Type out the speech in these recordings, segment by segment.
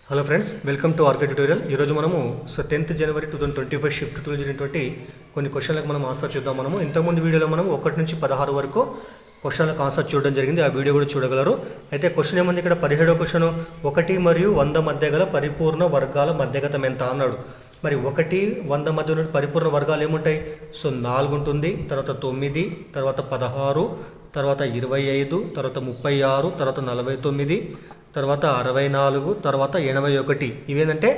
Hello friends, welcome to RK tutorial. ఈరోజు మనము 10th జనవరి 2025 shift 2 జరిగినటువంటి కొన్ని క్వశ్చన్లకు మనం ఆన్సర్ చూద్దాం. మనము ఇంతకుముందు వీడియోలో మనం 1 నుంచి 16 వరకు క్వశ్చన్లకు ఆన్సర్ చూడడం జరిగింది. ఆ వీడియో కూడా చూడగలరు. అయితే క్వశ్చన్ ఏముంది ఇక్కడ, 17వ క్వశ్చన్, 1 మరియు 100 మధ్య గల పరిపూర్ణ వర్గాల మధ్యగతం ఎంత అన్నాడు. మరి 1, 100 మధ్య ఉన్న పరిపూర్ణ వర్గాలు ఏముంటాయి? 4 ఉంటుంది, తర్వాత 9, తర్వాత 16, తర్వాత 25, తర్వాత 36, తర్వాత 49, తర్వాత 64, తర్వాత 81. ఇవేంటంటే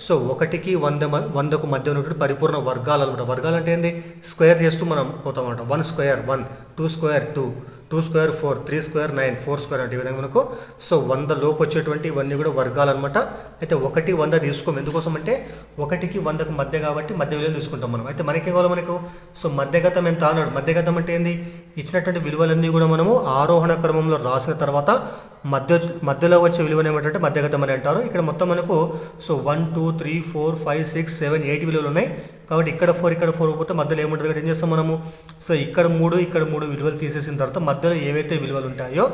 1కి 100కు మధ్య ఉన్నటువంటి పరిపూర్ణ వర్గాలు అనమాట. వర్గాలు అంటే ఏంది? స్క్వేర్ చేస్తూ మనం పోతామన్నమాట. 1 square 1, 2 square 2, 2 square 4, 3 square 9, 4 square అంటే ఈ విధంగా మనకు 100 లోపు వచ్చేటువంటి ఇవన్నీ కూడా వర్గాలు అనమాట. అయితే 1, 100 తీసుకోము. ఎందుకోసం అంటే 1కి 100కు మధ్య కాబట్టి మధ్య విలువలు తీసుకుంటాం మనం. అయితే మనకి కావాలి మనకు మధ్యగతం ఎంత అన్నాడు. మధ్యగతం అంటే ఏంది? ఇచ్చినటువంటి విలువలన్నీ కూడా మనము ఆరోహణ క్రమంలో రాసిన తర్వాత మధ్యలో వచ్చే విలువలు ఏమంటే మధ్యగతం అని అంటారు. ఇక్కడ మొత్తం మనకు 1, 2, 3, 4, 5, 6, 7, 8 విలువలు ఉన్నాయి. కాబట్టి ఇక్కడ 4 పోతే మధ్యలో ఏముంటుంది కాబట్టి ఏం చేస్తాం మనము, ఇక్కడ 3 విలువలు తీసేసిన తర్వాత మధ్యలో ఏవైతే విలువలు ఉంటాయో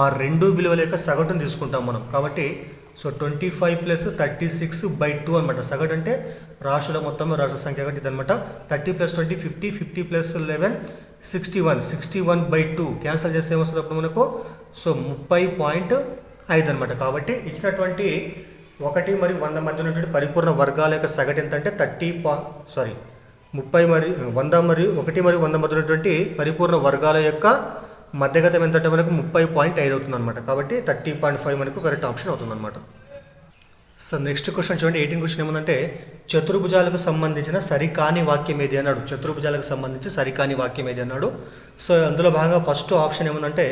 ఆ రెండు విలువల యొక్క సగటును తీసుకుంటాం మనం. కాబట్టి 25 + 36/2 అనమాట. సగటు అంటే రాశుల మొత్తం రాశుల సంఖ్య కాబట్టి ఇదనమాట. 30 + 20 50, 50 + 11 61, 61/2 క్యాన్సిల్ చేస్తే ఏమొస్తుంది అప్పుడు మనకు 30.5 అనమాట. కాబట్టి ఇచ్చినటువంటి 1 మరియు 100 మధ్య ఉన్నటువంటి పరిపూర్ణ వర్గాల యొక్క సగటు ఎంత అంటే 30 మరియు 100 మరియు 1 మరియు 100 మధ్య ఉన్నటువంటి పరిపూర్ణ వర్గాల యొక్క మధ్యగతం ఎంత అంటే మనకు 30.5 అవుతుంది అనమాట. కాబట్టి 30.5 మనకు కరెక్ట్ ఆప్షన్ అవుతుంది అనమాట. నెక్స్ట్ క్వశ్చన్ చూడండి. 18 క్వశ్చన్ ఏముందంటే, చతుర్భుజాలకు సంబంధించిన సరికాని వాక్యం ఏది అన్నాడు. చతుర్భుజాలకు సంబంధించి సరికాని వాక్యం ఏది అన్నాడు. అందులో భాగంగా ఫస్ట్ ఆప్షన్ ఏముందంటే,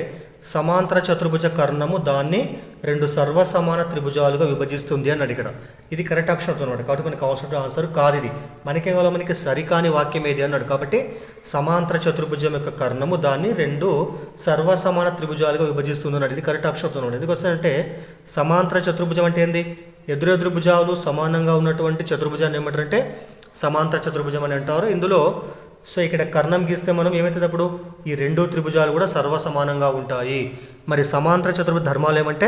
సమాంతర చతుర్భుజ కర్ణము దాన్ని 2 సర్వసమాన త్రిభుజాలుగా విభజిస్తుంది అన్నాడు. ఇక్కడ ఇది కరెక్ట్ ఆప్షన్ అవుతుంది అనమాట. కాబట్టి మనకు కావాల్సిన ఆన్సర్ కాదు ఇది. మనకేం కావాలో, మనకి సరికాని వాక్యం ఏది అన్నాడు. కాబట్టి సమాంతర చతుర్భుజం యొక్క కర్ణము దాన్ని 2 సర్వసమాన త్రిభుజాలుగా విభజిస్తుంది అన్నాడు. ఇది కరెక్ట్ ఆప్షన్ అవుతుంది. ఎందుకు వస్తుందంటే, సమాంతర చతుర్భుజం అంటే ఏంది? ఎదురెదురు భుజాలు సమానంగా ఉన్నటువంటి చతుర్భుజాన్ని ఏమంటారంటే సమాంతర చతుర్భుజం అని అంటారు. ఇందులో ఇక్కడ కర్ణం గీస్తే మనం ఏమవుతుంది, అప్పుడు ఈ 2 త్రిభుజాలు కూడా సర్వసమానంగా ఉంటాయి. మరి సమాంతర చతుర్భుజ ధర్మాలు ఏమంటే,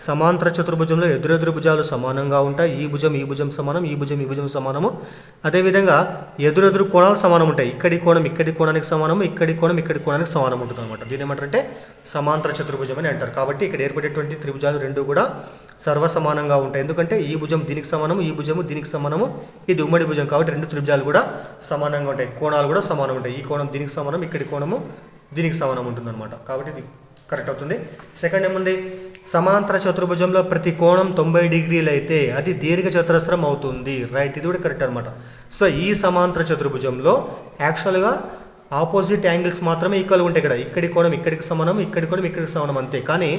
సమాంతర చతుర్భుజంలో ఎదురెదురు భుజాలు సమానంగా ఉంటాయి. ఈ భుజం సమానం, ఈ భుజం సమానము. అదేవిధంగా ఎదురెదురు కోణాలు సమానం ఉంటాయి. ఇక్కడి కోణం ఇక్కడి కోణానికి సమానము, ఇక్కడి కోణానికి సమానం ఉంటుంది అనమాట. దీని ఏమంటారంటే సమాంతర చతుర్భుజం అని అంటారు. కాబట్టి ఇక్కడ ఏర్పడేటువంటి త్రిభుజాలు 2 కూడా సర్వసమానంగా ఉంటాయి. ఎందుకంటే ఈ భుజం దీనికి సమానము, ఈ భుజము దీనికి సమానము, ఇది ఉమ్మడి భుజం కాబట్టి 2 త్రిభుజాలు కూడా సమానంగా ఉంటాయి. కోణాలు కూడా సమానం ఉంటాయి. ఈ కోణం దీనికి సమానం, ఇక్కడి కోణము దీనికి సమానం ఉంటుంది అనమాట. కాబట్టి ఇది కరెక్ట్ అవుతుంది. సెకండ్ ఏముంది, సమాంతర చతుర్భుజంలో ప్రతి కోణం 90 డిగ్రీలు అయితే అది దీర్ఘ చతురస్రం అవుతుంది. రైట్, ఇది కూడా కరెక్ట్ అనమాట. ఈ సమాంతర చతుర్భుజంలో యాక్చువల్గా ఆపోజిట్ యాంగిల్స్ మాత్రమే ఈక్వల్గా ఉంటాయి. ఇక్కడి కోణం ఇక్కడికి సమానం, ఇక్కడి కోణం ఇక్కడికి సమానం అంతే. కానీ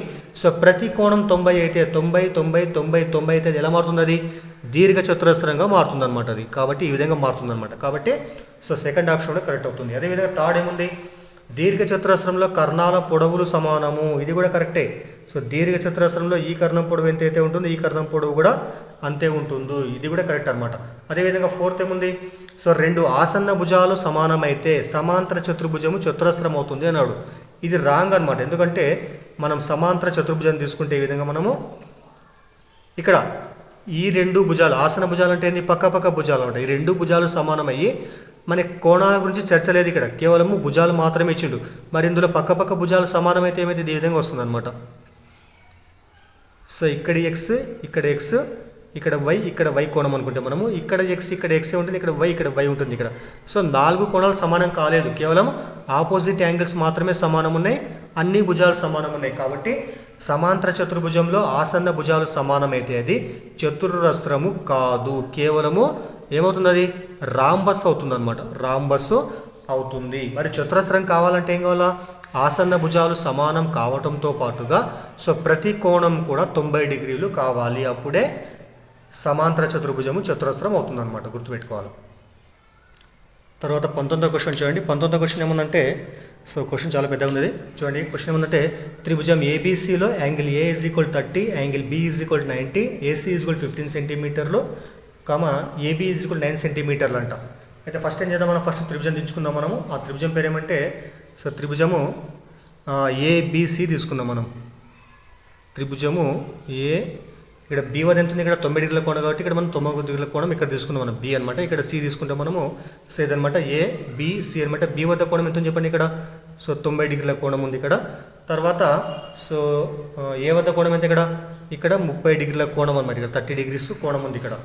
ప్రతి కోణం 90 అయితే 90 అయితే ఎలా మారుతుంది? అది దీర్ఘ చతురస్రంగా మారుతుంది అనమాట. అది కాబట్టి ఈ విధంగా మారుతుంది అనమాట. కాబట్టి సెకండ్ ఆప్షన్ కూడా కరెక్ట్ అవుతుంది. అదేవిధంగా థర్డ్ ఏముంది, దీర్ఘ చతురస్రంలో కర్ణాల పొడవులు సమానము. ఇది కూడా కరెక్టే. దీర్ఘ చతురస్రంలో ఈ కర్ణం పొడవు ఎంత అయితే ఉంటుందో ఈ కర్ణం పొడవు కూడా అంతే ఉంటుంది. ఇది కూడా కరెక్ట్ అనమాట. అదేవిధంగా ఫోర్త్ ఏముంది, 2 ఆసన్న భుజాలు సమానమైతే సమాంతర చతుర్భుజము చతురస్రం అవుతుంది అన్నాడు. ఇది రాంగ్ అనమాట. ఎందుకంటే మనం సమాంతర చతుర్భుజాన్ని తీసుకుంటే ఈ విధంగా మనము ఇక్కడ ఈ 2 భుజాలు, ఆసన భుజాలు అంటే ఏంది, పక్క భుజాలు ఉంటాయి. ఈ 2 భుజాలు సమానమయ్యి మన కోణాల గురించి చర్చ లేదు. ఇక్కడ కేవలము భుజాలు మాత్రమే ఇచ్చిండు. మరి ఇందులో పక్క భుజాలు సమానమైతే ఏమైతే ఈ విధంగా వస్తుంది అనమాట. ఇక్కడ ఎక్స్, ఇక్కడ ఎక్స్, ఇక్కడ వై కోణం అనుకుంటే మనము ఇక్కడ ఎక్స్ ఉంటుంది, ఇక్కడ వై ఉంటుంది. ఇక్కడ 4 కోణాలు సమానం కాలేదు. కేవలం ఆపోజిట్ యాంగిల్స్ మాత్రమే సమానం ఉన్నాయి. అన్ని భుజాలు సమానం ఉన్నాయి. కాబట్టి సమాంతర చతుర్భుజంలో ఆసన్న భుజాలు సమానమైతే అది చతురస్రము కాదు. కేవలము ఏమవుతుంది, అది రాంబస్ అవుతుంది అనమాట. రాంబస్ అవుతుంది. మరి చతురస్రం కావాలంటే ఏం కావాలా, ఆసన్న భుజాలు సమానం కావటంతో పాటుగా ప్రతి కోణం కూడా 90 డిగ్రీలు కావాలి. అప్పుడే సమాంతర చతుర్భుజము చతురస్రం అవుతుంది అనమాట. గుర్తుపెట్టుకోవాలి. తర్వాత 19వ క్వశ్చన్ చూడండి. 19వ క్వశ్చన్ ఏముందంటే, క్వశ్చన్ చాలా పెద్దగా ఉంది. చూడండి, క్వశ్చన్ ఏముందంటే, త్రిభుజం ఏబీసీలో angle A = 30, angle B = 90, AC = 15 సెంటీమీటర్లు, ఏబీ = 9 సెంటీమీటర్లు అంట. అయితే ఫస్ట్ ఏం చేద్దాం, మనం ఫస్ట్ త్రిభుజం తెచ్చుకుందాం. మనము ఆ త్రిభుజం పేరు ఏమంటే త్రిభుజము ఏబిసి తీసుకుందాం మనం. త్రిభుజము ఇక్కడ బి వద్ద ఎంత ఉంది, ఇక్కడ 90 డిగ్రీల కోణం కాబట్టి ఇక్కడ మనం 90 డిగ్రీల కోణం ఇక్కడ తీసుకున్నాం మనం బి అనమాట. ఇక్కడ సి తీసుకుంటే మనము సి అనమాట, ఏ బి సి అనమాట. బి వద్ద కోణం ఎంత చెప్పండి ఇక్కడ, సో 90 డిగ్రీల కోణం ఉంది ఇక్కడ. తర్వాత సో ఏ వద్ద కోణం ఎంత ఇక్కడ, ఇక్కడ 30 డిగ్రీల కోణం అనమాట. ఇక్కడ 30 డిగ్రీస్ కోణం ఉంది ఇక్కడ.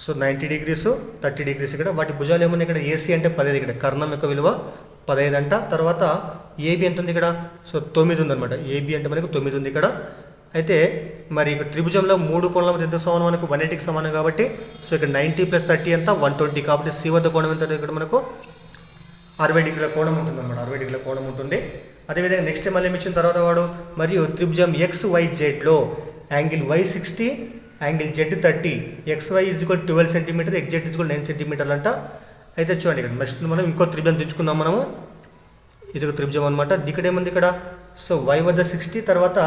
సో 90 డిగ్రీస్ 30 డిగ్రీస్ ఇక్కడ. వాటి భుజాలు ఏమున్నాయి ఇక్కడ, ఏసీ అంటే 15 ఇక్కడ, కర్ణం యొక్క విలువ 15 అంట. తర్వాత ఏబి ఎంత ఉంది ఇక్కడ, సో 9 ఉందన్నమాట. ఏబి అంటే మనకు 9 ఉంది ఇక్కడ. అయితే మరి ఇక్కడ త్రిభుజంలో 3 కోణాల మధ్య ఎంత సమానం మనకు 180కి సమానం కాబట్టి, సో ఇక్కడ 90 + 30 ఎంత 120 కాబట్టి సి వద్ద కోణం ఎంత ఇక్కడ మనకు 60 డిగ్రీల కోణం ఉంటుంది అనమాట. 60 డిగ్రీల కోణం ఉంటుంది. అదేవిధంగా నెక్స్ట్ మళ్ళీ ఇచ్చిన తర్వాత వాడు మరియు త్రిభుజం XYZలో angle Y 60 angle Z 30 XY = 12 centimetre XZ = 9 సెంటీమీటర్లు అంట. అయితే చూడండి ఇక్కడ నెక్స్ట్ మనం ఇంకో త్రిభుజం తెచ్చుకున్నాం మనము. ఇది ఒక త్రిభుజం అనమాట. ఇక్కడ ఏముంది ఇక్కడ, సో Y వద్ద 60 తర్వాత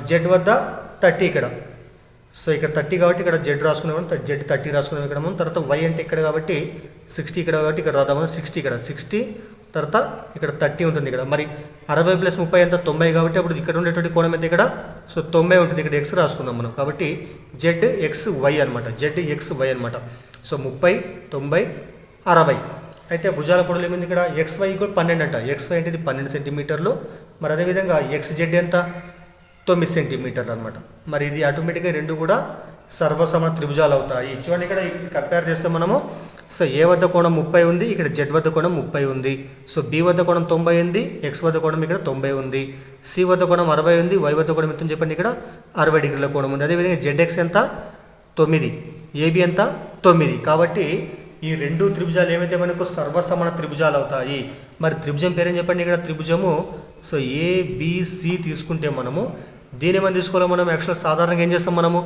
Z వద్ద 30 ఇక్కడ. సో ఇక్కడ 30 కాబట్టి ఇక్కడ Z రాసుకున్నాం, Z 30 రాసుకున్నాం ఇక్కడ మనం. తర్వాత Y అంటే ఇక్కడ కాబట్టి 60 ఇక్కడ కాబట్టి ఇక్కడ రాద్దాం 60 ఇక్కడ 60 తర్వాత ఇక్కడ 30 ఉంటుంది ఇక్కడ. మరి 60 + 30 ఎంత 90 కాబట్టి అప్పుడు ఇక్కడ ఉండేటువంటి కోణం ఎంత ఇక్కడ, సో 90 ఉంటుంది. ఇక్కడ X రాసుకుందాం మనం కాబట్టి ZXY అనమాట, ZXY అనమాట. సో 30 90 60. అయితే భుజాల పొడవులు ఏమైంది ఇక్కడ, XY = 12 అంట. XY అంటే ఇది 12 సెంటీమీటర్లు. మరి అదేవిధంగా XZ ఎంత 9 సెంటీమీటర్లు అనమాట. మరి ఇది ఆటోమేటిక్గా రెండు కూడా సర్వసమాన త్రిభుజాలు అవుతాయి. చూడండి ఇక్కడ కంపేర్ చేస్తే మనము, సో ఏ వద్ద కోణం 30 ఉంది, ఇక్కడ Z వద్ద కోణం 30 ఉంది. సో బి వద్ద కోణం 90 ఉంది, X వద్ద కోణం ఇక్కడ 90 ఉంది. సి వద్ద కోణం 60 ఉంది, Y వద్ద కోణం ఎంత చెప్పండి ఇక్కడ 60 డిగ్రీల కోణం ఉంది. అదేవిధంగా ZX ఎంత 9, ఏబి ఎంత 9. కాబట్టి ఈ రెండు త్రిభుజాలు ఏమైతే మనకు సర్వసమాన త్రిభుజాలు అవుతాయి. మరి త్రిభుజం పేరేం చెప్పండి ఇక్కడ, త్రిభుజము సో ఏబిసి తీసుకుంటే మనము దీని ఏమని తీసుకోవాలి మనం, యాక్చువల్ సాధారణంగా ఏం చేస్తాం మనము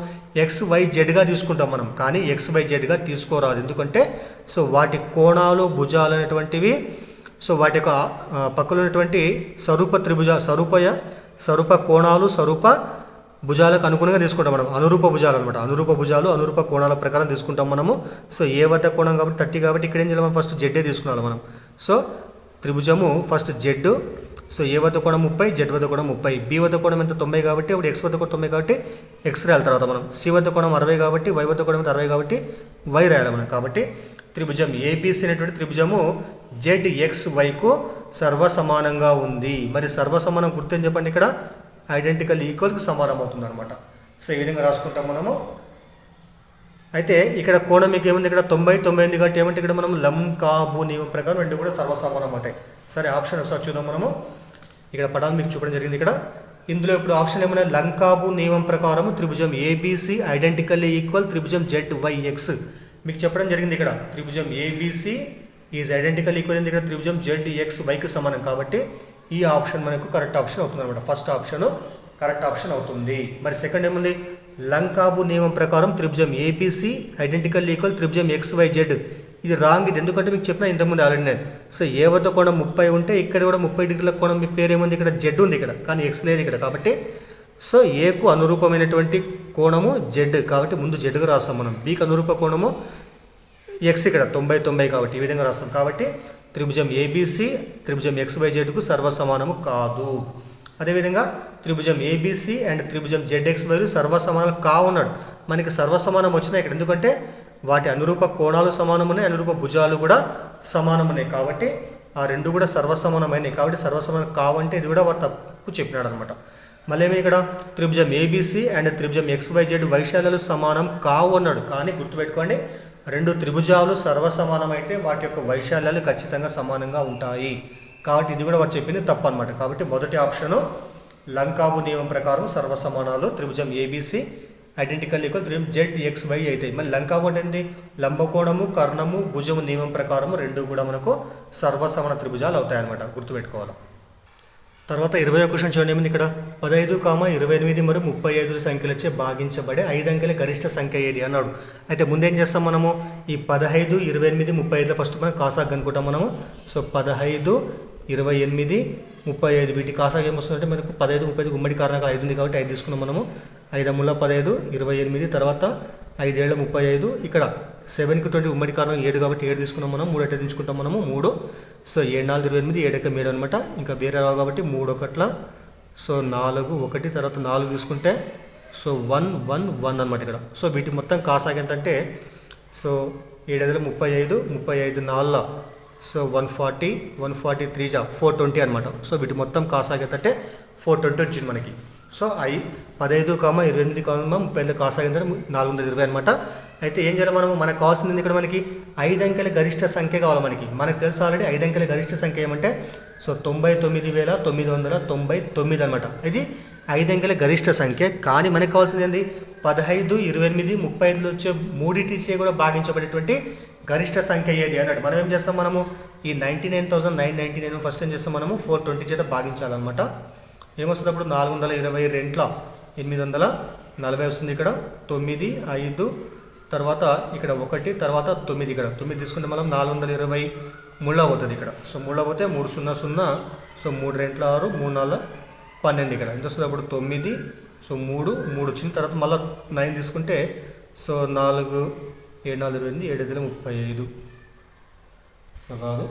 XYZగా తీసుకుంటాం మనం, కానీ XYZగా తీసుకోరాదు. ఎందుకంటే సో వాటి కోణాలు భుజాలు అనేటువంటివి సో వాటి యొక్క పక్కన ఉన్నటువంటి స్వరూప కోణాలు స్వరూప భుజాలకు అనుగుణంగా తీసుకుంటాం మనం. అనురూప భుజాలు అనమాట, అనురూప భుజాలు అనురూప కోణాల ప్రకారం తీసుకుంటాం మనము. సో ఏ వద్ద కోణం కాబట్టి 30 కాబట్టి ఇక్కడ ఏం చేయాలి మనం, ఫస్ట్ జెడ్డే తీసుకున్నాం మనం. సో త్రిభుజము ఫస్ట్ జెడ్, సో ఏ వద్ద కోణం 30, జెడ్ వద్ద కోణం 30. బి వద్ద కోణం ఎంత 90 కాబట్టి ఇప్పుడు ఎక్స్ వద్ద కోణం 90 కాబట్టి ఎక్స్ రాయాలి. తర్వాత మనం సి వద్ద కోణం 60 కాబట్టి వై వద్ద కోణం 60 కాబట్టి వై రాయాలి మనం. కాబట్టి త్రిభుజం ఏబిసి అనేటువంటి త్రిభుజము ZXYకు సర్వసమానంగా ఉంది. మరి సర్వసమానం గుర్తు చెప్పండి ఇక్కడ, ఐడెంటికల్ ఈక్వల్కి సమానం అవుతుంది అనమాట. సో ఈ విధంగా రాసుకుంటాం మనము. అయితే ఇక్కడ కోణం మీకు ఏముంది ఇక్కడ 90 90 కాబట్టి ఏమంటే ఇక్కడ మనం లంకాబు నియమం ప్రకారం రెండు కూడా సర్వసమానం అవుతాయి. సరే ఆప్షన్ ఒకసారి చూద్దాం మనము. ఇక్కడ పటాలు మీకు చూపడం జరిగింది ఇక్కడ. ఇందులో ఇప్పుడు ఆప్షన్ ఏమైనా లంకాబు నియమం ప్రకారం త్రిభుజం ఏబిసి ఐడెంటికల్లీ ఈక్వల్ త్రిభుజం ZYX మీకు చెప్పడం జరిగింది. ఇక్కడ త్రిభుజం ఏబిసి ఈజ్ ఐడెంటికల్ ఈక్వల్ ఇక్కడ త్రిభుజం ZXYకి సమానం కాబట్టి ఈ ఆప్షన్ మనకు కరెక్ట్ ఆప్షన్ అవుతుంది అనమాట. ఫస్ట్ ఆప్షన్ కరెక్ట్ ఆప్షన్ అవుతుంది. మరి సెకండ్ ఏముంది, లంకాబు నియమం ప్రకారం త్రిభుజం ఏబిసి ఐడెంటికల్ ఈక్వల్ త్రిభుజం XYZ. ఇది రాంగ్. ఇది ఎందుకంటే మీకు చెప్పిన ఇంతకుముందు ఆల్రెడీ నేను. సో ఏ వద్ద కోణం 30 ఉంటే ఇక్కడ కూడా 30 డిగ్రీల కోణం మీ పేరు ఏముంది ఇక్కడ జెడ్ ఉంది ఇక్కడ, కానీ ఎక్స్ లేదు ఇక్కడ. కాబట్టి సో ఏకు అనురూపమైనటువంటి కోణము జెడ్ కాబట్టి ముందు జెడ్గా రాస్తాం మనం. బికి అనురూప కోణము ఎక్స్ ఇక్కడ 90 90 కాబట్టి ఈ విధంగా రాస్తాం. కాబట్టి త్రిభుజం ఏబిసి త్రిభుజం XYZకు సర్వసమానము కాదు. అదేవిధంగా త్రిభుజం ఏబిసి అండ్ త్రిభుజం ZXY సర్వసమానాలు కావున్నాడు. మనకి సర్వసమానం వచ్చినాయి ఇక్కడ, ఎందుకంటే వాటి అనురూప కోణాలు సమానమున్నాయి, అనురూప భుజాలు కూడా సమానమున్నాయి. కాబట్టి ఆ రెండు కూడా సర్వసమానమైనవి. కాబట్టి సర్వసమానం కావంటే ఇది కూడా వాడు తప్పు చెప్పినాడు అనమాట. మళ్ళీ ఏమి ఇక్కడ త్రిభుజం ఏబిసి అండ్ త్రిభుజం XYZ వైశాల్యాలు సమానం కావు అన్నాడు. కానీ గుర్తుపెట్టుకోండి, రెండు త్రిభుజాలు సర్వసమానమైతే వాటి యొక్క వైశాల్యాలు ఖచ్చితంగా సమానంగా ఉంటాయి. కాబట్టి ఇది కూడా వాడు చెప్పింది తప్పు అనమాట. కాబట్టి మొదటి ఆప్షను లంకాబు నియమం ప్రకారం సర్వసమానాలు త్రిభుజం ఏబిసి ఐడెంటికల్ ఈక్వల్ త్రిభుజం ZXY అవుతాయి. మళ్ళీ లంకాబు అంటే ఏంటి, లంబకోణము కర్ణము భుజము నియమం ప్రకారము రెండు కూడా మనకు సర్వసమాన త్రిభుజాలు అవుతాయి అనమాట. గుర్తుపెట్టుకోవాలి. తర్వాత 21 క్వశ్చన్ చూడండి ఏమింది ఇక్కడ, 15, 28 మరియు 35 సంఖ్యలచే భాగించబడే 5 అంకెల గరిష్ట సంఖ్య ఏది అన్నాడు. అయితే ముందేం చేస్తాం మనము, ఈ 15, 28, 35 ఫస్ట్ మనం కాసాగ్ అనుకుంటాం మనము. సో 15, 28, 35 వీటి కాసాగ్ ఏమొస్తుందంటే మనకు 15, 30 ఉమ్మడి కారణాలు 5 ఉంది కాబట్టి 5 తీసుకున్నాం మనము. 5 ముళ్ళ 15, 28 తర్వాత 5 ఏళ్ళ 35 ఇక్కడ 7కి 20 ఉమ్మడి కారణం 7 కాబట్టి 7 తీసుకున్నాం మనం. 3 అట్లా తీసుకుంటాం మనము 3. సో 7 4 28, 7 7 అనమాట. ఇంకా వేరే రావు కాబట్టి 3 1 సో 4 1 తర్వాత 4 తీసుకుంటే సో 111 అనమాట ఇక్కడ. సో వీటి మొత్తం కాసాగ ఎంత అంటే సో 7 35 35 4 సో 140 143 420 అనమాట. సో వీటి మొత్తం కాసాగ ఎంత అంటే 420 వచ్చింది మనకి. సో 15, 28, 35 కాసాగ ఎంత 420 అనమాట. అయితే ఏం చేయాలి మనము, మనకు కావాల్సింది ఇక్కడ మనకి 5 అంకెల గరిష్ట సంఖ్య కావాలి మనకు తెలుసు ఆల్రెడీ 5 అంకెల గరిష్ట సంఖ్య ఏమంటే సో 99,999 అనమాట. ఇది 5 అంకెల గరిష్ట సంఖ్య. కానీ మనకు కావాల్సింది ఏంది 15, 28, 35 వచ్చే మూడింటిచే కూడా భాగించబడేటువంటి గరిష్ట సంఖ్య ఏది అన్నట్టు. మనం ఏం చేస్తాం, మనము ఈ 99,999 ఫస్ట్ ఏం చేస్తాం, మనము 420 చేత భాగించాలన్నమాట. ఏమొస్తుంది అప్పుడు 420 840 వస్తుంది. ఇక్కడ 9, 5 తర్వాత ఇక్కడ 1 తర్వాత 9 ఇక్కడ 9 తీసుకుంటే మనం 420 ముళ్ళ అవుతుంది ఇక్కడ. సో ముళ్ళ పోతే 300 సో 3 2 6 3 4 12 ఇక్కడ ఎంత వస్తుంది అప్పుడు 9 సో 3 వచ్చిన తర్వాత మళ్ళీ 9 తీసుకుంటే సో 4 7 4 28 7 35 సో కాదు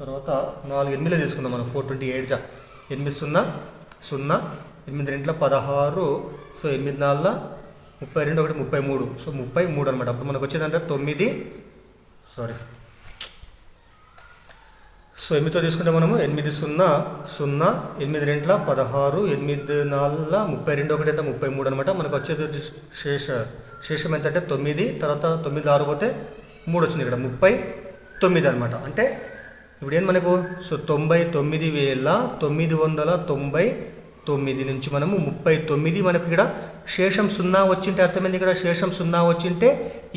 తర్వాత 4 8 తీసుకుందాం మనం 428 8 0 0 8 2 16 సో 8 4 32 1 33 సో 33 అనమాట. అప్పుడు మనకు వచ్చేదంటే 9 సో 8తో తీసుకుంటే మనము 8 0 0 8 2 16 8 4 32 1 ఎంత 33 అనమాట. మనకు వచ్చేది శేషం ఎంత అంటే 9 తర్వాత 9 6 పోతే 3 వచ్చింది ఇక్కడ 39 అనమాట. అంటే ఇప్పుడు ఏంటి మనకు సో 99,999 నుంచి మనము 39 మనకు ఇక్కడ శేషం 0 వచ్చింటే అర్థమైంది. ఇక్కడ శేషం 0 వచ్చింటే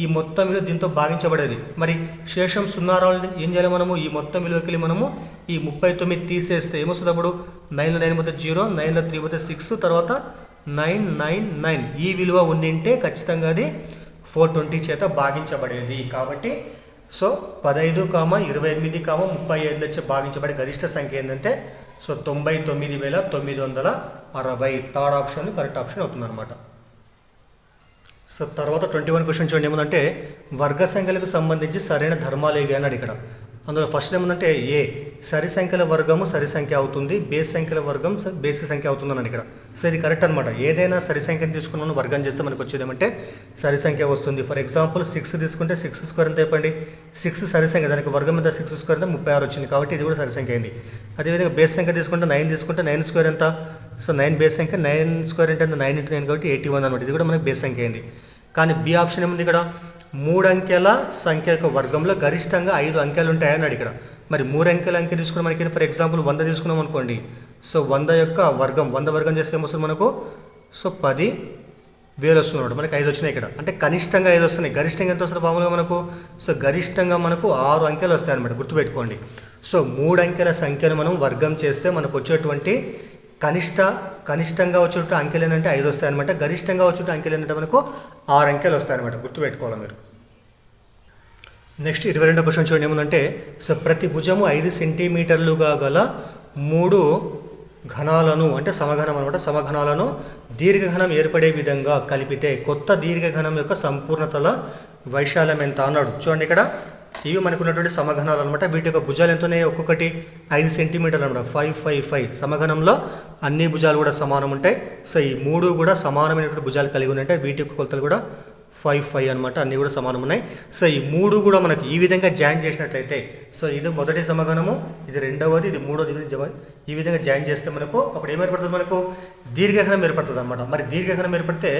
ఈ మొత్తం విలువ దీంతో భాగించబడేది. మరి శేషం 0 రావాలని ఏం చేయాలి మనము, ఈ మొత్తం విలువకి మనము ఈ 39 తీసేస్తే ఏమొస్తుంది అప్పుడు 9లో 9 పోతే 0 9లో 3 పోతే 6 తర్వాత 999 ఈ విలువ ఉండింటే ఖచ్చితంగా అది 420 చేత భాగించబడేది. కాబట్టి సో 15, 28, 35 వచ్చి భాగించబడే గరిష్ట సంఖ్య ఏంటంటే so 99,960. Third option correct option అవుతుంది అనమాట. సో తర్వాత 21 క్వశ్చన్ చూడండి. ఏముందంటే వర్గ సంఖ్యలకు సంబంధించి సరైన ధర్మాలు ఏవి అన్నాడు ఇక్కడ. అందులో ఫస్ట్ ఏముందంటే ఏ సరి సంఖ్యల వర్గము సరి సంఖ్య అవుతుంది, బేస్ సంఖ్యల వర్గం బేసి సంఖ్య అవుతుంది అన్నాడు ఇక్కడ. సో ఇది కరెక్ట్ అనమాట. ఏదైనా సరి సంఖ్యను తీసుకున్నాను వర్గం చేస్తే మనకు వచ్చేది ఏమంటే సరి సంఖ్య వస్తుంది. ఫర్ ఎగ్జాంపుల్ 6 తీసుకుంటే 6 స్క్వేర్ ఎంత అయిపోయింది 6 సరి సంఖ్య, దానికి వర్గం ఎంత 6 స్క్వేర్ ఎంత 36 వచ్చింది. కాబట్టి ఇది కూడా సరి సంఖ్య అయింది. అదేవిధంగా బేస్ సంఖ్య తీసుకుంటే 9 తీసుకుంటే 9 స్క్వేర్ ఎంత సో 9 బేస్ సంఖ్య 9 స్క్వేర్ అంటే 9 × 9 కాబట్టి 81 అనమాట. ఇది కూడా మనకి బేస్ సంఖ్య అయింది. కానీ బి ఆప్షన్ ఏముంది ఇక్కడ 3 అంకెల సంఖ్య యొక్క వర్గంలో గరిష్టంగా 5 అంకెలు ఉంటాయి అన్నాడు ఇక్కడ. మరి 3 అంకెల అంకె తీసుకుని మనకి ఫర్ ఎగ్జాంపుల్ 100 తీసుకున్నాం అనుకోండి. సో 100 యొక్క వర్గం 100 వర్గం చేస్తే ఏమొస్తుంది మనకు సో 10,000 వస్తుంది. మనకి 5 వచ్చినాయి ఇక్కడ. అంటే కనిష్టంగా 5 వస్తున్నాయి. గరిష్టంగా ఎంత వస్తుంది మామూలుగా మనకు సో గరిష్టంగా మనకు 6 అంకెలు వస్తాయి అనమాట. గుర్తుపెట్టుకోండి. సో 3 అంకెల సంఖ్యను మనం వర్గం చేస్తే మనకు వచ్చేటువంటి కనిష్టంగా వచ్చేటువంటి అంకెలు ఏంటంటే 5 వస్తాయి అనమాట. గరిష్టంగా వచ్చేటువంటి అంకెలు ఏంటంటే మనకు 6 అంకెలు వస్తాయి అనమాట. గుర్తుపెట్టుకోవాలి మీరు. నెక్స్ట్ 22వ క్వశ్చన్ చూడండి. ఏముందంటే సో ప్రతి భుజము 5 సెంటీమీటర్లుగా గల 3 ఘనాలను అంటే సమఘనం అనమాట. సమఘనాలను దీర్ఘఘనం ఏర్పడే విధంగా కలిపితే కొత్త దీర్ఘఘనం యొక్క సంపూర్ణతల వైశాల్యం ఎంత అన్నాడు. చూడండి ఇక్కడ ఇవి మనకు ఉన్నటువంటి సమఘనాలు అనమాట. వీటి యొక్క భుజాలు ఎంత ఉన్నాయి, ఒక్కొక్కటి 5 సెంటీమీటర్లు అనమాట. 5 5 5 సమఘనంలో అన్ని భుజాలు కూడా సమానం ఉంటాయి. సో ఈ 3 కూడా సమానమైనటువంటి భుజాలు కలిగి ఉన్నాయి. వీటి యొక్క కొలతలు కూడా 5 5 అనమాట. అన్నీ కూడా సమానం ఉన్నాయి. సో ఈ 3 కూడా మనకు ఈ విధంగా జాయిన్ చేసినట్లయితే సో ఇది మొదటి సమఘనము, ఇది రెండవది, ఇది మూడవది. ఈ విధంగా జాయిన్ చేస్తే మనకు అప్పుడు ఏమేర్పడుతుంది, మనకు దీర్ఘఘనం ఏర్పడుతుంది అనమాట. మరి దీర్ఘఘనం ఏర్పడితే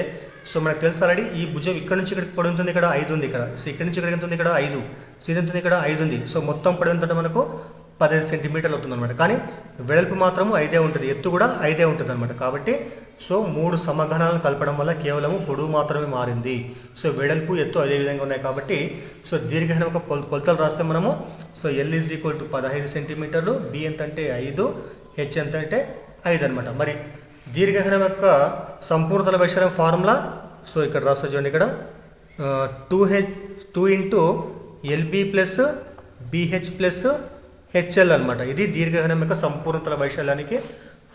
సో మనకు తెలుసు ఆల్రెడీ ఈ భుజం ఇక్కడ నుంచి ఇక్కడికి పొడి ఉంటుంది, ఇక్కడ 5 ఉంది ఇక్కడ. సో ఇక్కడ నుంచి ఇక్కడికి ఎంత ఉంది, ఇక్కడ 5. సో ఇది ఎంత ఉంది, ఇక్కడ 5 ఉంది. సో మొత్తం పొడి ఎంత మనకు 15 సెంటీమీటర్లు అవుతుంది అనమాట. కానీ వెడల్పు మాత్రము 5 ఉంటుంది, ఎత్తు కూడా 5 ఉంటుంది అనమాట. కాబట్టి సో 3 సమఘనాలను కలపడం వల్ల కేవలం పొడవు మాత్రమే మారింది. సో వెడల్పు ఎత్తు అదే విధంగా ఉన్నాయి. కాబట్టి సో దీర్ఘఘనం యొక్క కొలతలు రాస్తే మనము సో L = 15 సెంటీమీటర్లు, B ఎంత అంటే 5, H ఎంత అంటే 5 అనమాట. మరి దీర్ఘఘనం యొక్క సంపూర్ణతల వైశాల్యం ఫార్ములా సో ఇక్కడ రాస్తా చూడండి. ఇక్కడ 2 × LB + BH + HL అనమాట. ఇది దీర్ఘఘనం యొక్క సంపూర్ణతల వైశాల్యానికి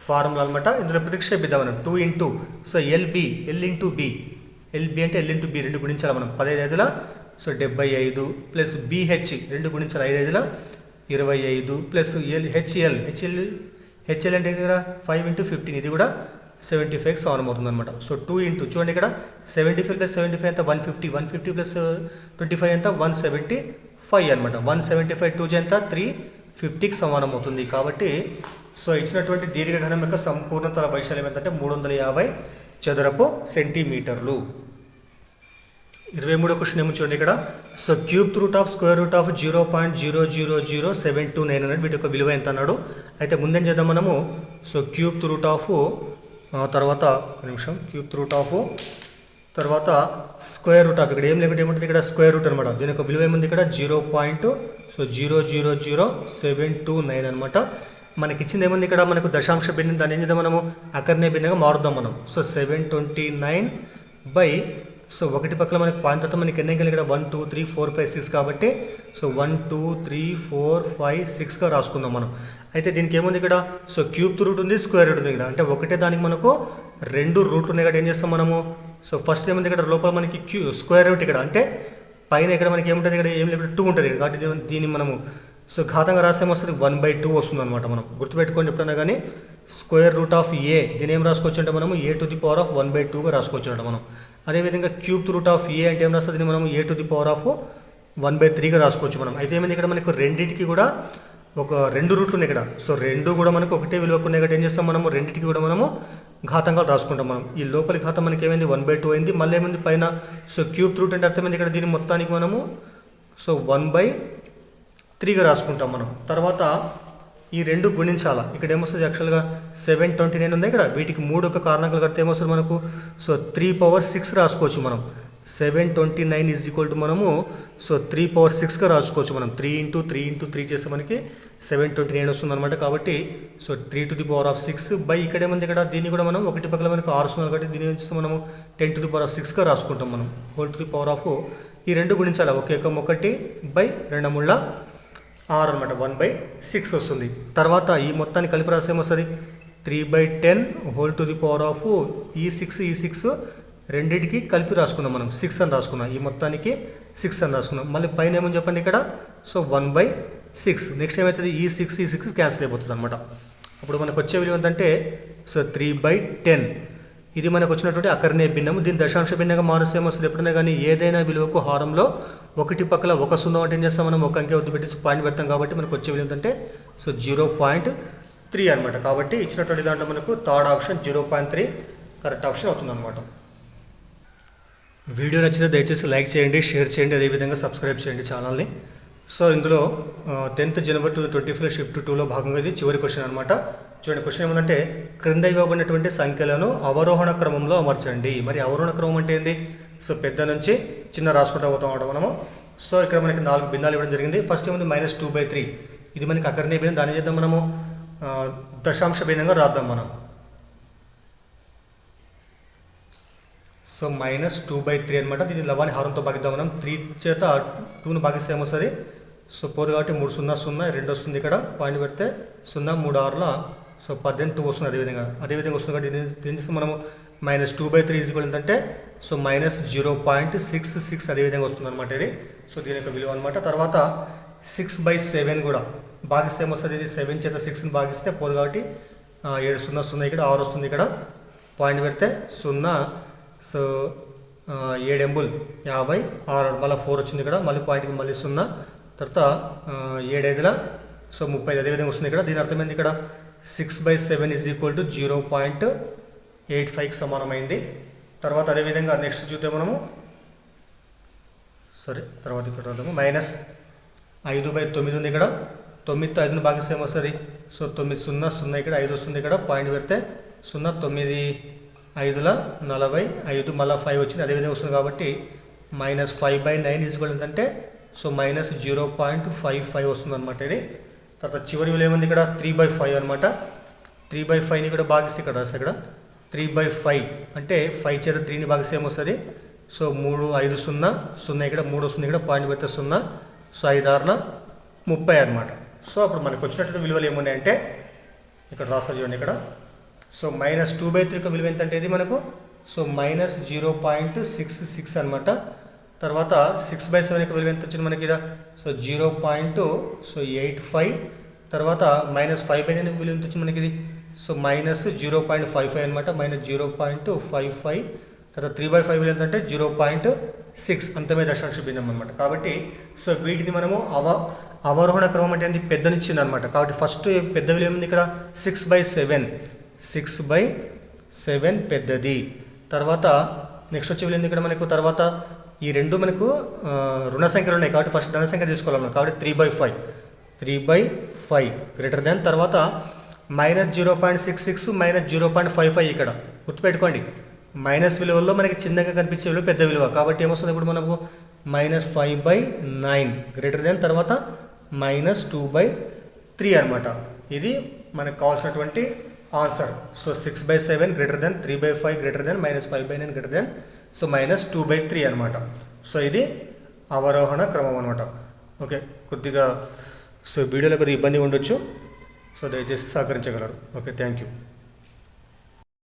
ఫార్ములా అనమాట. ఇందులో ప్రతిక్షేపిద్దాం మనం 2 × so LB L × B, LB అంటే L × B 2 గుణించాలి మనం. 15 సో 75 ప్లస్ BH 2 గుణించాలి 5 25 ప్లస్ HL అంటే ఇక్కడ 5 × 15 ఇది కూడా 75కి సమానం అవుతుంది అనమాట. సో 2 ఇంటూ చూడండి ఇక్కడ 75 ప్లస్ 75 ఎంత 150, 150 ప్లస్ 25 ఎంత 175 అనమాట. 175 2 ఎంత 350కి సమానం అవుతుంది. కాబట్టి సో ఇచ్చినటువంటి దీర్ఘఘనం యొక్క సంపూర్ణ తల వైశాల్యం ఏంటంటే 350 చదరపు సెంటీమీటర్లు. 23వ క్వశ్చన్ ఏమో చూడండి ఇక్కడ. So cube root of square root of 0.0000729 అనేది వీటి యొక్క విలువ ఎంత అన్నాడు. అయితే ముందేం చేద్దాం మనము. సో క్యూబ్ రూట్ ఆఫ్ తర్వాత ఒక నిమిషం క్యూబ్ రూట్ ఆఫ్ తర్వాత స్క్వేర్ రూట్ ఆఫ్ ఇక్కడ ఏం లేకుంటే ఏముంటుంది ఇక్కడ స్క్వేర్ రూట్ అనమాట. దీని యొక్క విలువ ఏముంది ఇక్కడ 0.0000729 అనమాట. మనకి ఇచ్చింది ఏముంది ఇక్కడ మనకు దశాంశ భిన్నం, దాన్ని ఏం చేద్దాం మనము అకర్ణీయ భిన్నంగా మారుద్దాం మనం. సో 729 బై సో ఒకటి పక్కన మనకి పాయింట్ తర్వాత మనకి ఎన్ని అంకెలు ఇక్కడ 1 2 3 4 5 6 కాబట్టి సో 1 2 3 4 5 6గా రాసుకుందాం మనం. అయితే దీనికి ఏముంది ఇక్కడ సో క్యూబ్ రూట్ ఉంది, స్క్వేర్ రూట్ ఉంది ఇక్కడ. అంటే ఒకటే దానికి మనకు 2 రూట్లు ఉన్నాయి ఇక్కడ. ఏం చేస్తాం మనము. సో ఫస్ట్ ఏముంది ఇక్కడ లోపల మనకి స్క్వేర్ రూట్ ఇక్కడ, అంటే పైన ఇక్కడ మనకి ఏముంటుంది ఇక్కడ ఏం లేకుండా 2 ఉంటుంది కాబట్టి దీన్ని మనము సో ఘాతంగా రాసేమొస్తుంది 1/2 వస్తుంది అనమాట. మనం గుర్తుపెట్టుకోండి ఎప్పుడన్నా కానీ స్క్వేర్ రూట్ ఆఫ్ ఏ దీని ఏం రాసుకోవచ్చు అంటే మనము a⁴1/2గా రాసుకోవచ్చు అంట మనం. అదేవిధంగా క్యూబ్ రూట్ ఆఫ్ ఏ అంటే ఏం రాస్తుంది మనం a⁴1/3గా రాసుకోవచ్చు మనం. అయితే ఏమైంది ఇక్కడ మనకు రెండింటికి కూడా ఒక 2 రూట్లు ఉన్నాయి ఇక్కడ. సో 2 కూడా మనకు ఒకటే విలువకు ఉన్నాయి కాబట్టి ఏం చేస్తాం మనము రెండింటికి కూడా మనము ఘాతంగా రాసుకుంటాం మనం. ఈ లోపలి ఘాతం మనకి ఏమైంది 1/2 అయింది. మళ్ళీ ఏమైంది పైన సో క్యూబ్ రూట్ అంటే అర్థమైంది ఇక్కడ దీని మొత్తానికి మనము సో 1/3గా రాసుకుంటాం మనం. తర్వాత ఈ 2 గుణించాలా. ఇక్కడ ఏమొస్తుంది యాక్చువల్గా 729 ఉంది ఇక్కడ. వీటికి 3 ఒక కారణాలు కడితే ఏమొస్తుంది మనకు సో 3/6 రాసుకోవచ్చు మనం. 729 ఈజ్ ఈక్వల్ టు మనము సో 3/6గా రాసుకోవచ్చు మనం. 3 ఇంటూ 3 చేస్తే మనకి 729 వస్తుంది అనమాట. కాబట్టి సో 3⁶ బై ఇక్కడ ఏముంది ఇక్కడ దీన్ని కూడా మనం ఒకటి పక్కన మనకు 6 వస్తుంది కాబట్టి దీన్ని వచ్చేసి మనము 10⁶ రాసుకుంటాం మనం. హోల్ ఈ 2 గుణించాలి. 1 బై 2 6 అనమాట. 1/6 వస్తుంది. తర్వాత ఈ మొత్తాన్ని కలిపి రాస్తే ఏమొస్తుంది 3/10 ఈ 6 రెండింటికి కలిపి రాసుకుందాం మనం. 6 అని రాసుకున్నాం. ఈ మొత్తానికి 6 అని రాసుకున్నాం. మళ్ళీ పైన ఏమని చెప్పండి ఇక్కడ సో 1/6. నెక్స్ట్ ఏమవుతుంది ఈ 6 క్యాన్సిల్ అయిపోతుంది అనమాట. అప్పుడు మనకు వచ్చే విలువ ఏంటంటే సో 3/10. ఇది మనకు వచ్చినటువంటి అకర్ణీయ భిన్నము. దీని దశాంశ భిన్నంగా మారుస్తే ఏమొస్తుంది ఎప్పుడైనా కానీ ఏదైనా విలువకు హారంలో ఒకటి పక్కల 1 0 అంటే ఏం చేస్తాం మనం ఒక అంకె వద్దు పెట్టి పాయింట్ పెడతాం కాబట్టి మనకు వచ్చే విలువ ఏంటంటే సో 0.3 అనమాట. కాబట్టి ఇచ్చినటువంటి దాంట్లో మనకు థర్డ్ ఆప్షన్ 0.3 కరెక్ట్ ఆప్షన్ అవుతుంది అనమాట. వీడియో నచ్చితే దయచేసి లైక్ చేయండి, షేర్ చేయండి, అదేవిధంగా సబ్స్క్రైబ్ చేయండి ఛానల్ని. సో ఇందులో 10th January 2025 షిఫ్ట్ 2లో భాగంగా ఇది చివరి క్వశ్చన్ అనమాట. చూడండి క్వశ్చన్ ఏమంటే క్రింద ఇవ్వబడినటువంటి సంఖ్యలను అవరోహణ క్రమంలో అమర్చండి. మరి అవరోహణ క్రమం అంటే ఏంది. సో పెద్ద నుంచి చిన్న రాసుకుంటూ పోతాం అన్నమాట మనము. సో ఇక్కడ మనకి 4 భిన్నాలు ఇవ్వడం జరిగింది. ఫస్ట్ ఏముంది -2/3. ఇది మనకి అకర్ణీయ భిన్నం. దాన్ని చేద్దాం మనము దశాంశ భిన్నంగా రాద్దాం మనం. సో -2/3 అనమాట. దీన్ని లవాన్ని హారంతో భాగిద్దాం మనం. 3 చేత 2ను భాగిస్తే ఏమొస్తుంది సో పోదు కాబట్టి 3 0 0 2 వస్తుంది. ఇక్కడ పాయింట్ పెడితే 0 3 6ల సో 18 వస్తుంది. అదేవిధంగా వస్తుంది కాబట్టి దీని చేస్తే మనము -2/3 ఈజ్ ఈక్వల్ ఏంటంటే సో -0.66 అదేవిధంగా వస్తుంది అనమాట ఇది. సో దీని యొక్క విలువ అనమాట. తర్వాత 6/7 కూడా భాగిస్తే ఏమొస్తుంది ఇది 7 చేత 6ని భాగిస్తే పోదు కాబట్టి 7 0 0 ఇక్కడ 6 వస్తుంది. ఇక్కడ పాయింట్ పెడితే 0 సో 7 ఎంబుల్ 50 6 మళ్ళీ 4 వచ్చింది ఇక్కడ. మళ్ళీ పాయింట్కి మళ్ళీ 0 తర్వాత 7 5ల సో 30 అదేవిధంగా వస్తుంది ఇక్కడ. దీని అర్థమైంది ఇక్కడ 6/7 ఈజ్ ఈక్వల్ టు 0.85కి సమానమైంది. తర్వాత అదేవిధంగా నెక్స్ట్ చూద్దాం మనము. తర్వాత ఇక్కడ రాద్దాము. -5/9 ఉంది ఇక్కడ. 9తో 5ను భాగిస్తే ఏమొస్తుంది సో 9 0 0 ఇక్కడ 5 వస్తుంది. ఇక్కడ పాయింట్ పెడితే 0 9 5ల 45 మళ్ళీ 5 వచ్చింది అదేవిధంగా వస్తుంది. కాబట్టి -5/9 ఈజ్ ఈక్వల్ ఏంటంటే సో -0.55 వస్తుంది అనమాట ఇది. తర్వాత చివరి విలువ ఏముంది ఇక్కడ 3/5 అనమాట. 3/5ని కూడా భాగిస్తే ఇక్కడ రాస్తే ఇక్కడ 3/5 అంటే 5 చేత 3ని భాగిస్తే ఏమొస్తుంది సో 3 5 0 0 ఇక్కడ 3 వస్తుంది. ఇక్కడ పాయింట్ పెడితే 0 సో 5 6ల 30 అనమాట. సో అప్పుడు మనకు వచ్చినటువంటి విలువలు ఏమున్నాయంటే ఇక్కడ రాస్తారు చూడండి ఇక్కడ. సో -2/3 యొక్క విలువ ఎంతంటే ఇది మనకు సో -0.66 అనమాట. తర్వాత 6/7 యొక్క విలువ ఎంత వచ్చింది మనకి ఇదా సో 0.85. తర్వాత -5/9 విలువ ఎంత వచ్చింది మనకి ఇది సో మైనస్ 0.55 అనమాట, మైనస్ 0.55. తర్వాత 3/5 ఏంటంటే 0.6 అంతమే దశాంశ భిన్నం అనమాట. కాబట్టి సో వీటిని మనము అవరోహణ క్రమం అంటే ఏంటి, పెద్దనిచ్చింది అనమాట. కాబట్టి ఫస్ట్ పెద్ద విలువ ఏముంది ఇక్కడ 6/7, 6/7 పెద్దది. తర్వాత నెక్స్ట్ వచ్చే విలువ ఇక్కడ మనకు, తర్వాత ఈ రెండు మనకు రుణ సంఖ్యలు ఉన్నాయి కాబట్టి ఫస్ట్ ధన సంఖ్య తీసుకోవాలన్నమాట. కాబట్టి 3/5 గ్రేటర్ దాన్, తర్వాత మైనస్ 0.66 మైనస్ 0.55. ఇక్కడ గుర్తుపెట్టుకోండి, మైనస్ విలువల్లో మనకి చిన్నగా కనిపించే విలువ పెద్ద విలువ. కాబట్టి ఏమొస్తుంది ఇప్పుడు మనకు -5/9 గ్రేటర్ దాన్, తర్వాత -2/3 అనమాట. ఇది మనకు కావాల్సినటువంటి answer. So 6/7 greater than, 3/5 greater than, -5/9 greater than, so -2/3 అనమాట. సో ఇది అవరోహణ క్రమం అనమాట. ఓకే, కొద్దిగా సో వీడియోలో కొద్దిగా ఇబ్బంది ఉండొచ్చు, సో దయచేసి సహకరించగలరు. Okay, thank you.